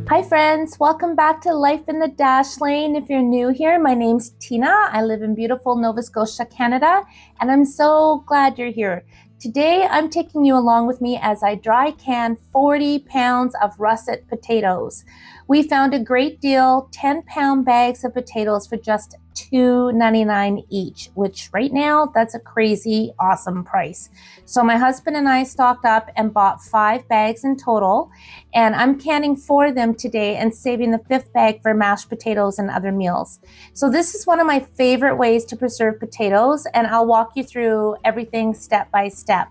Hi friends, welcome back to Life in the Dash Lane. If you're new here, my name's Tina. I live in beautiful Nova Scotia, Canada, and I'm so glad you're here. Today, I'm taking you along with me as I dry can 40 pounds of russet potatoes. We found a great deal, 10-pound bags of potatoes for just $2.99 each, which right now, that's a crazy awesome price. So my husband and I stocked up and bought 5 bags in total, and I'm canning 4 of them today and saving the 5th bag for mashed potatoes and other meals. So this is one of my favorite ways to preserve potatoes, and I'll walk you through everything step by step.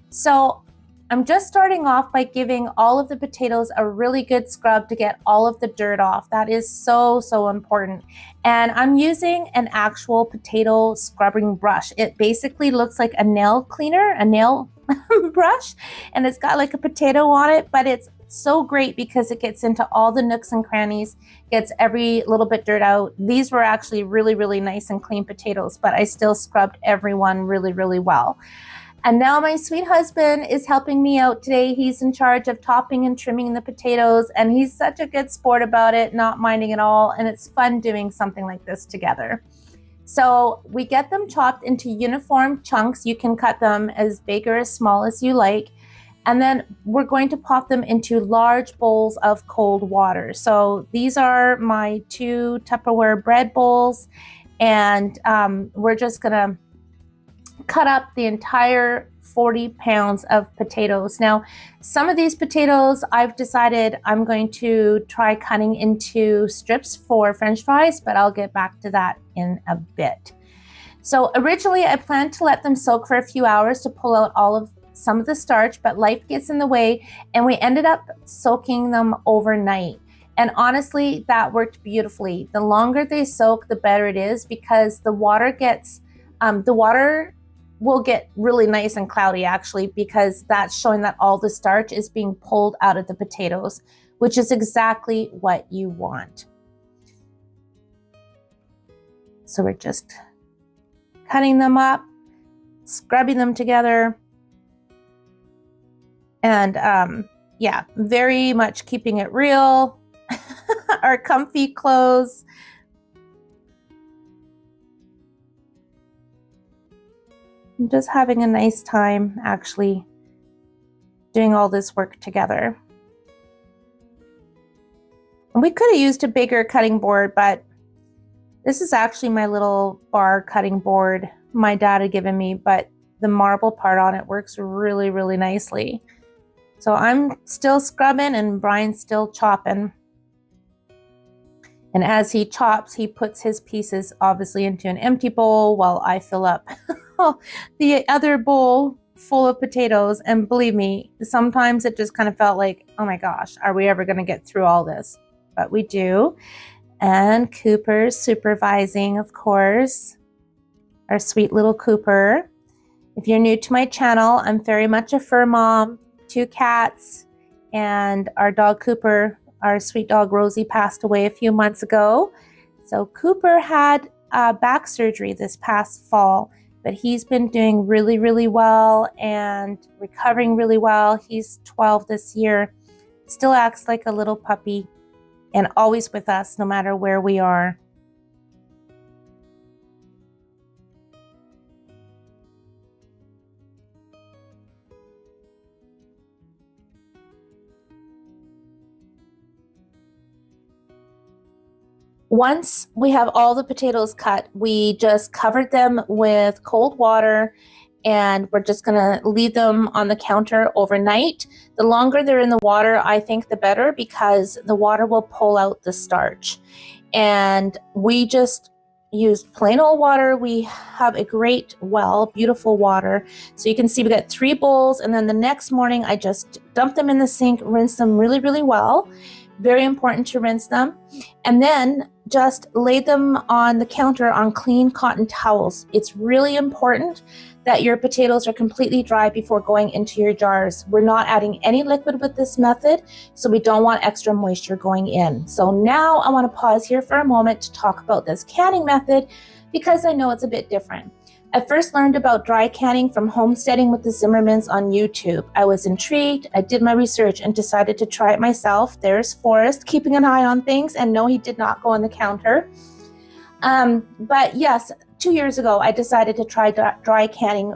So I'm just starting off by giving all of the potatoes a really good scrub to get all of the dirt off. That is so important. And I'm using an actual potato scrubbing brush. It basically looks like a nail cleaner, a nail brush, and it's got like a potato on it, but it's so great because it gets into all the nooks and crannies, gets every little bit dirt out. These were actually really nice and clean potatoes, but I still scrubbed everyone really well. And now my sweet husband is helping me out today. He's in charge of topping and trimming the potatoes, and he's such a good sport about it, not minding at all, and it's fun doing something like this together. So we get them chopped into uniform chunks. You can cut them as big or as small as you like. And then we're going to pop them into large bowls of cold water. So these are my 2 Tupperware bread bowls, and we're just gonna cut up the entire 40 pounds of potatoes. Now, some of these potatoes I've decided I'm going to try cutting into strips for French fries, but I'll get back to that in a bit. So originally I planned to let them soak for a few hours to pull out some of the starch, but life gets in the way, and we ended up soaking them overnight. And honestly, that worked beautifully. The longer they soak, the better it is, because the water will get really nice and cloudy actually, because that's showing that all the starch is being pulled out of the potatoes, which is exactly what you want. So we're just cutting them up, scrubbing them together, and yeah, very much keeping it real. Our comfy clothes. I'm just having a nice time actually doing all this work together. And we could have used a bigger cutting board, but this is actually my little bar cutting board my dad had given me, but the marble part on it works really nicely. So I'm still scrubbing and Brian's still chopping. And as he chops, he puts his pieces obviously into an empty bowl while I fill up the other bowl full of potatoes. And believe me, sometimes it just kind of felt like, oh my gosh, are we ever going to get through all this? But we do. And Cooper's supervising, of course, our sweet little Cooper. If you're new to my channel, I'm very much a fur mom, 2 cats, and our dog Cooper. Our sweet dog Rosie passed away a few months ago. So Cooper had back surgery this past fall, but he's been doing really well and recovering really well. He's 12 this year, still acts like a little puppy, and always with us no matter where we are. Once we have all the potatoes cut, we just covered them with cold water, and we're just gonna leave them on the counter overnight. The longer they're in the water, I think the better, because the water will pull out the starch. And we just used plain old water. We have a great well, beautiful water. So you can see we got 3 bowls, and then the next morning I just dumped them in the sink, rinsed them really well. Very important to rinse them. And then just lay them on the counter on clean cotton towels. It's really important that your potatoes are completely dry before going into your jars. We're not adding any liquid with this method, so we don't want extra moisture going in. So now I want to pause here for a moment to talk about this canning method, because I know it's a bit different. I first learned about dry canning from Homesteading with the Zimmermans on YouTube. I was intrigued, I did my research and decided to try it myself. There's Forrest keeping an eye on things, and no, he did not go on the counter. But yes, 2 years ago, I decided to try dry canning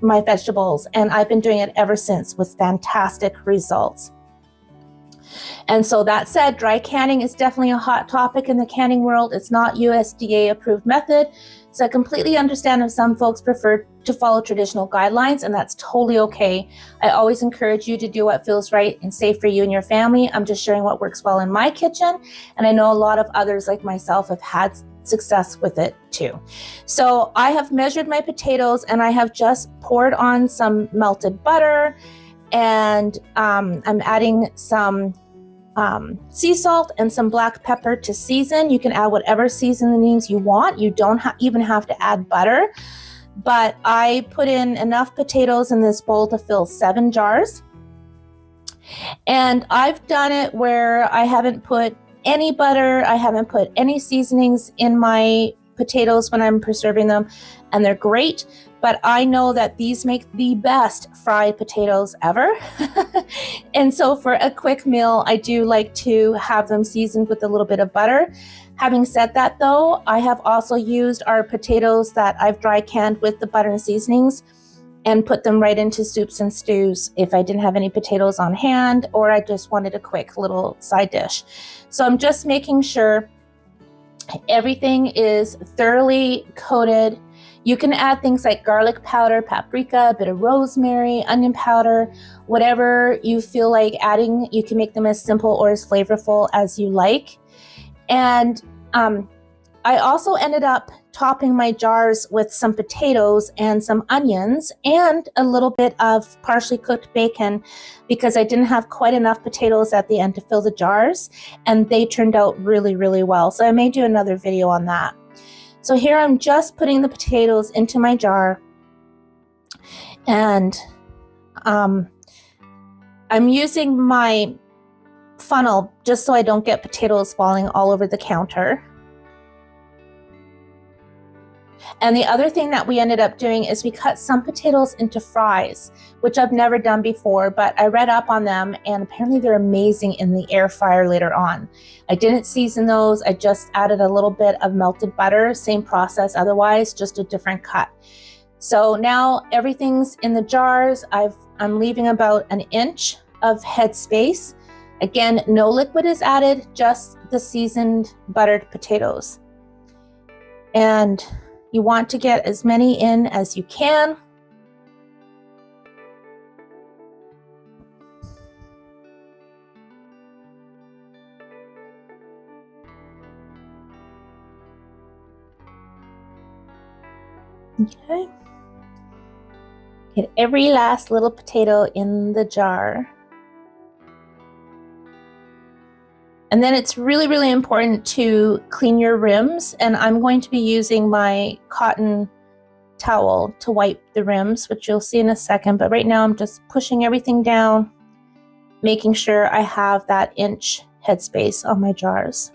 my vegetables, and I've been doing it ever since with fantastic results. And so that said, dry canning is definitely a hot topic in the canning world. It's not USDA approved method. So I completely understand if some folks prefer to follow traditional guidelines, and that's totally okay. I always encourage you to do what feels right and safe for you and your family. I'm just sharing what works well in my kitchen, and I know a lot of others like myself have had success with it too. So I have measured my potatoes, and I have just poured on some melted butter, and I'm adding some sea salt and some black pepper to season. You can add whatever seasonings you want. You don't even have to add butter, but I put in enough potatoes in this bowl to fill 7 jars. And I've done it where I haven't put any butter, I haven't put any seasonings in my potatoes when I'm preserving them, and they're great. But I know that these make the best fried potatoes ever. And so for a quick meal, I do like to have them seasoned with a little bit of butter. Having said that though, I have also used our potatoes that I've dry canned with the butter and seasonings and put them right into soups and stews if I didn't have any potatoes on hand, or I just wanted a quick little side dish. So I'm just making sure everything is thoroughly coated. You can add things like garlic powder, paprika, a bit of rosemary, onion powder, whatever you feel like adding. You can make them as simple or as flavorful as you like. And I also ended up topping my jars with some potatoes and some onions and a little bit of partially cooked bacon because I didn't have quite enough potatoes at the end to fill the jars, and they turned out really, really well. So I may do another video on that. So here I'm just putting the potatoes into my jar, and I'm using my funnel just so I don't get potatoes falling all over the counter. And the other thing that we ended up doing is we cut some potatoes into fries, which I've never done before, but I read up on them and apparently they're amazing in the air fryer later on. I didn't season those. I just added a little bit of melted butter, same process otherwise, just a different cut. So now everything's in the jars. I'm leaving about 1 inch of head space. Again, no liquid is added, just the seasoned buttered potatoes. And you want to get as many in as you can. Okay. Get every last little potato in the jar. And then it's really, really important to clean your rims. And I'm going to be using my cotton towel to wipe the rims, which you'll see in a second. But right now I'm just pushing everything down, making sure I have that inch headspace on my jars.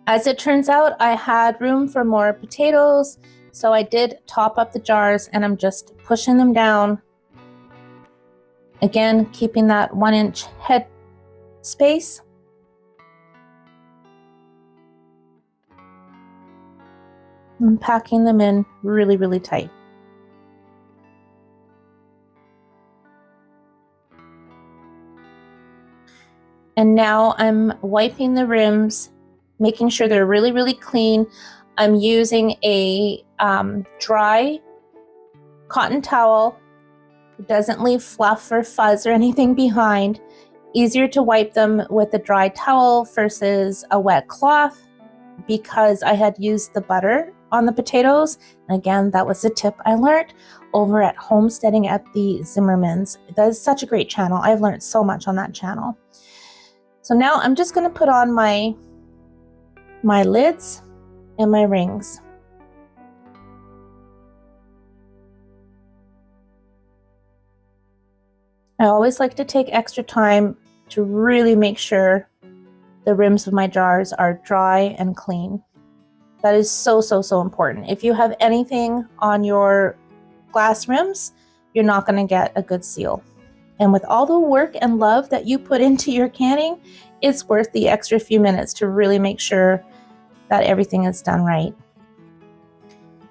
As it turns out, I had room for more potatoes, so I did top up the jars, and I'm just pushing them down. Again, keeping that 1 inch head space. I'm packing them in really, really tight. And now I'm wiping the rims, making sure they're really, really clean. I'm using a dry cotton towel. It doesn't leave fluff or fuzz or anything behind. Easier to wipe them with a dry towel versus a wet cloth because I had used the butter on the potatoes. And again, that was a tip I learned over at Homesteading at the Zimmermans. That is such a great channel. I've learned so much on that channel. So now I'm just going to put on my lids and my rings. I always like to take extra time to really make sure the rims of my jars are dry and clean. That is so, so, so important. If you have anything on your glass rims, you're not going to get a good seal. And with all the work and love that you put into your canning, it's worth the extra few minutes to really make sure that everything is done right.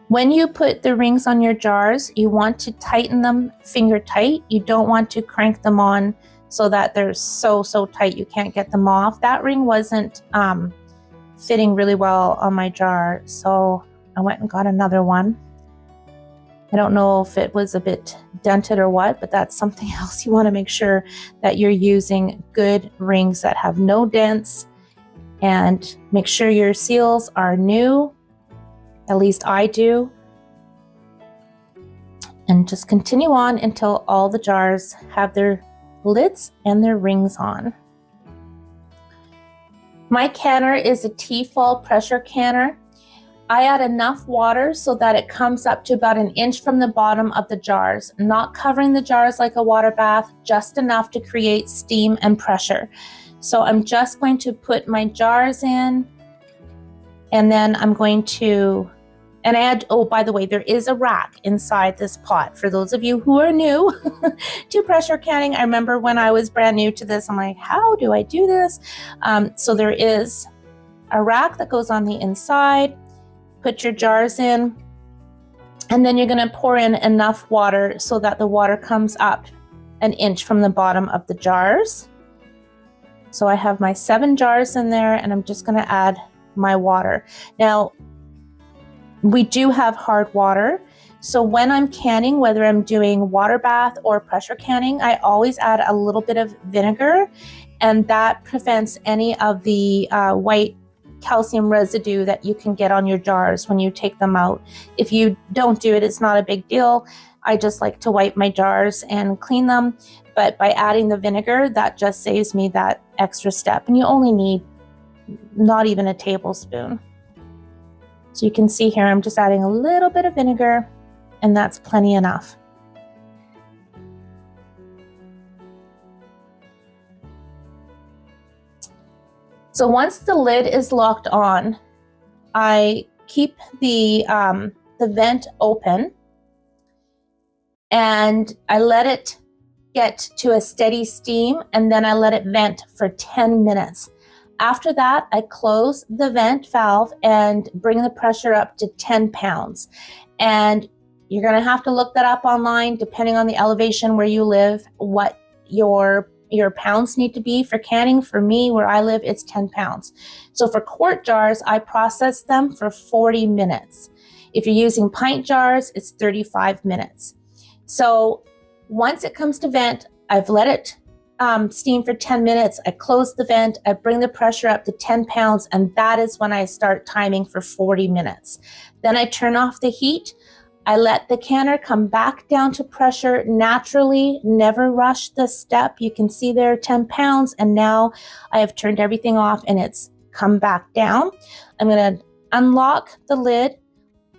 When you put the rings on your jars, you want to tighten them finger tight. You don't want to crank them on so that they're so, so tight you can't get them off. That ring wasn't fitting really well on my jar, so I went and got another one. I don't know if it was a bit dented or what, but that's something else. You want to make sure that you're using good rings that have no dents, and make sure your seals are new. At least I do. And just continue on until all the jars have their lids and their rings on. My canner is a T-Fal pressure canner. I add enough water so that it comes up to about 1 inch from the bottom of the jars, not covering the jars like a water bath, just enough to create steam and pressure. So I'm just going to put my jars in, and then I'm going to add, oh, by the way, there is a rack inside this pot. For those of you who are new to pressure canning, I remember when I was brand new to this, I'm like, how do I do this? So there is a rack that goes on the inside. Put your jars in, and then you're going to pour in enough water so that the water comes up 1 inch from the bottom of the jars. So I have my 7 jars in there, and I'm just going to add my water. Now, we do have hard water, so when I'm canning, whether I'm doing water bath or pressure canning, I always add a little bit of vinegar, and that prevents any of the white calcium residue that you can get on your jars when you take them out. If you don't do it, it's not a big deal. I just like to wipe my jars and clean them, but by adding the vinegar, that just saves me that extra step, and you only need not even a tablespoon. So you can see here, I'm just adding a little bit of vinegar, and that's plenty enough. So once the lid is locked on, I keep the vent open, and I let it get to a steady steam, and then I let it vent for 10 minutes. After that, I close the vent valve and bring the pressure up to 10 pounds. And you're going to have to look that up online, depending on the elevation where you live, what your pounds need to be for canning. For me, where I live, it's 10 pounds. So for quart jars, I process them for 40 minutes. If you're using pint jars, it's 35 minutes. So once it comes to vent, I've let it steam for 10 minutes. I close the vent, I bring the pressure up to 10 pounds, and that is when I start timing for 40 minutes. Then I turn off the heat. I let the canner come back down to pressure naturally, never rush the step. You can see there 10 pounds, and now I have turned everything off and it's come back down. I'm going to unlock the lid.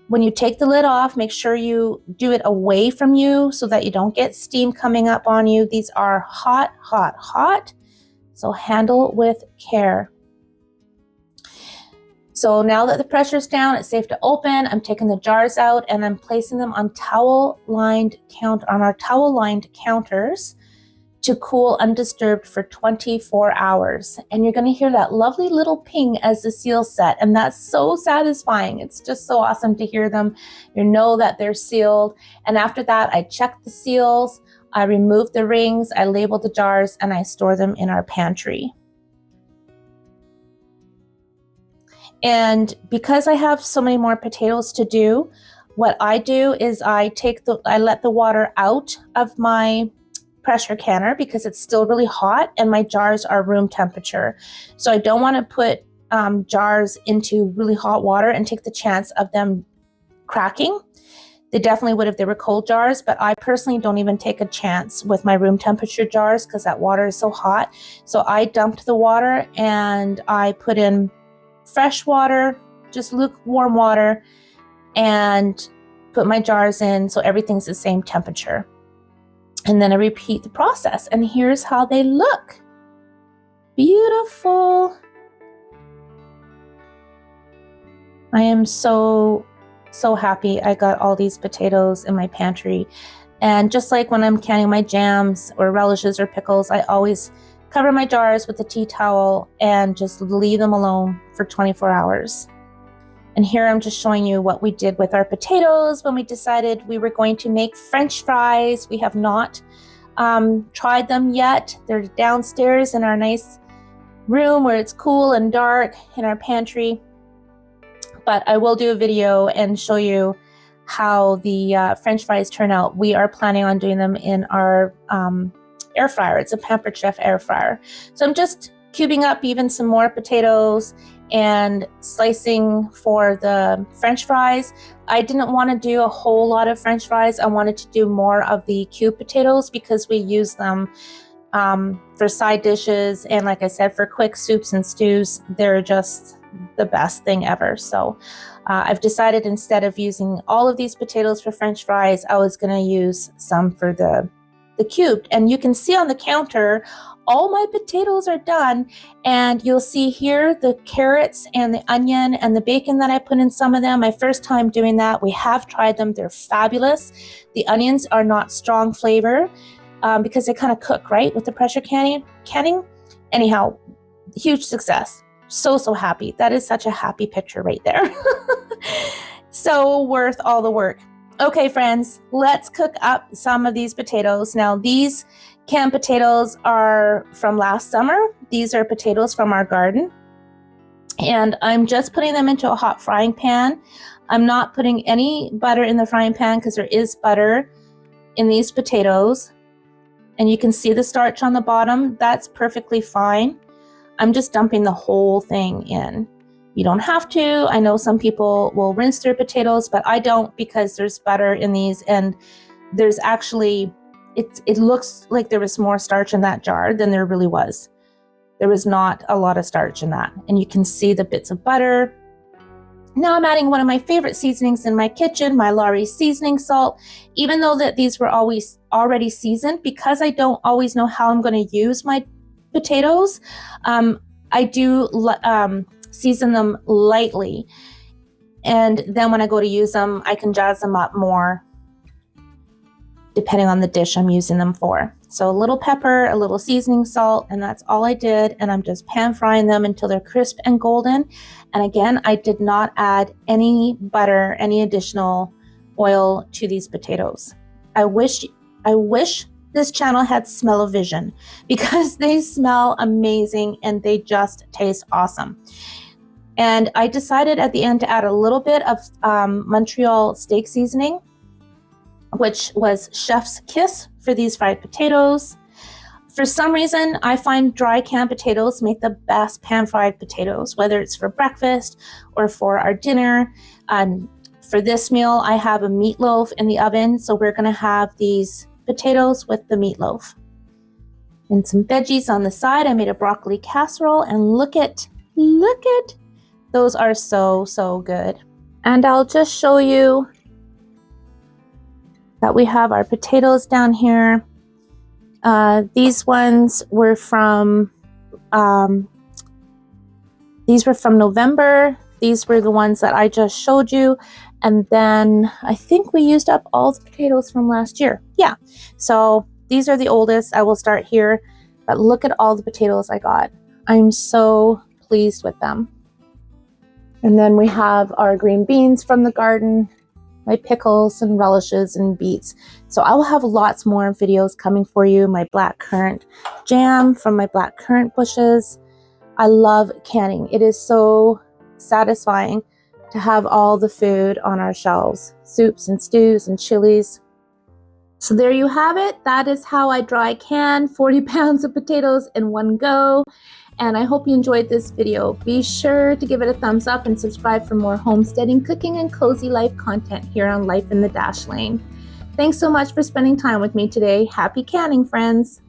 When you take the lid off, make sure you do it away from you so that you don't get steam coming up on you. These are hot, hot, hot, so handle with care. So now that the pressure's down, it's safe to open. I'm taking the jars out and I'm placing them on our towel-lined counters to cool undisturbed for 24 hours. And you're gonna hear that lovely little ping as the seals set, and that's so satisfying. It's just so awesome to hear them. You know that they're sealed. And after that, I check the seals, I remove the rings, I label the jars, and I store them in our pantry. And because I have so many more potatoes to do, what I do is I let the water out of my pressure canner because it's still really hot and my jars are room temperature. So I don't want to put jars into really hot water and take the chance of them cracking. They definitely would if they were cold jars, but I personally don't even take a chance with my room temperature jars because that water is so hot. So I dumped the water and I put in fresh water, just lukewarm water, and put my jars in so everything's the same temperature. And then I repeat the process, and here's how they look. Beautiful. I am so happy I got all these potatoes in my pantry. And just like when I'm canning my jams or relishes or pickles, I always cover my jars with a tea towel and just leave them alone for 24 hours. And here I'm just showing you what we did with our potatoes when we decided we were going to make French fries. We have not tried them yet. They're downstairs in our nice room where it's cool and dark in our pantry. But I will do a video and show you how the French fries turn out. We are planning on doing them in our air fryer. It's a Pampered Chef air fryer. So I'm just cubing up even some more potatoes and slicing for the French fries. I didn't want to do a whole lot of French fries. I wanted to do more of the cube potatoes because we use them for side dishes, and like I said, for quick soups and stews. They're just the best thing ever. So I've decided instead of using all of these potatoes for French fries, I was going to use some for the cubed. And you can see on the counter, all my potatoes are done. And you'll see here the carrots and the onion and the bacon that I put in some of them. My first time doing that. We have tried them. They're fabulous. The onions are not strong flavor because they kind of cook, right, with the pressure canning. Anyhow, huge success. So happy. That is such a happy picture right there. So worth all the work. Okay, friends, let's cook up some of these potatoes. Now, these canned potatoes are from last summer. These are potatoes from our garden. And I'm just putting them into a hot frying pan. I'm not putting any butter in the frying pan because there is butter in these potatoes. And you can see the starch on the bottom. That's perfectly fine. I'm just dumping the whole thing in. You don't have to. I know some people will rinse their potatoes, but I don't because there's butter in these, and there's actually, it looks like there was more starch in that jar than there really was. There was not a lot of starch in that, and you can see the bits of butter. Now I'm adding one of my favorite seasonings in my kitchen, my Lawry seasoning salt. Even though that these were always already seasoned, because I don't always know how I'm going to use my potatoes, I do season them lightly, and then when I go to use them, I can jazz them up more depending on the dish I'm using them for. So a little pepper, a little seasoning salt, and that's all I did. And I'm just pan frying them until they're crisp and golden. And again, I did not add any butter, any additional oil to these potatoes. I wish this channel had smell-o-vision because they smell amazing and they just taste awesome. And I decided at the end to add a little bit of Montreal steak seasoning, which was chef's kiss for these fried potatoes. For some reason, I find dry canned potatoes make the best pan-fried potatoes, whether it's for breakfast or for our dinner. For this meal, I have a meatloaf in the oven, so we're going to have these potatoes with the meatloaf. And some veggies on the side. I made a broccoli casserole, and look at, those are so good. And I'll just show you that we have our potatoes down here. These ones were from November. These were the ones that I just showed you. And then I think we used up all the potatoes from last year. Yeah, so these are the oldest. I will start here, but look at all the potatoes I got. I'm so pleased with them. And then we have our green beans from the garden, my pickles and relishes and beets. So I will have lots more videos coming for you. My blackcurrant jam from my blackcurrant bushes. I love canning. It is so satisfying to have all the food on our shelves, soups and stews and chilies. So there you have it. That is how I dry can 40 pounds of potatoes in one go. And I hope you enjoyed this video. Be sure to give it a thumbs up and subscribe for more homesteading, cooking, and cozy life content here on Life in the Dash Lane. Thanks so much for spending time with me today. Happy canning, friends.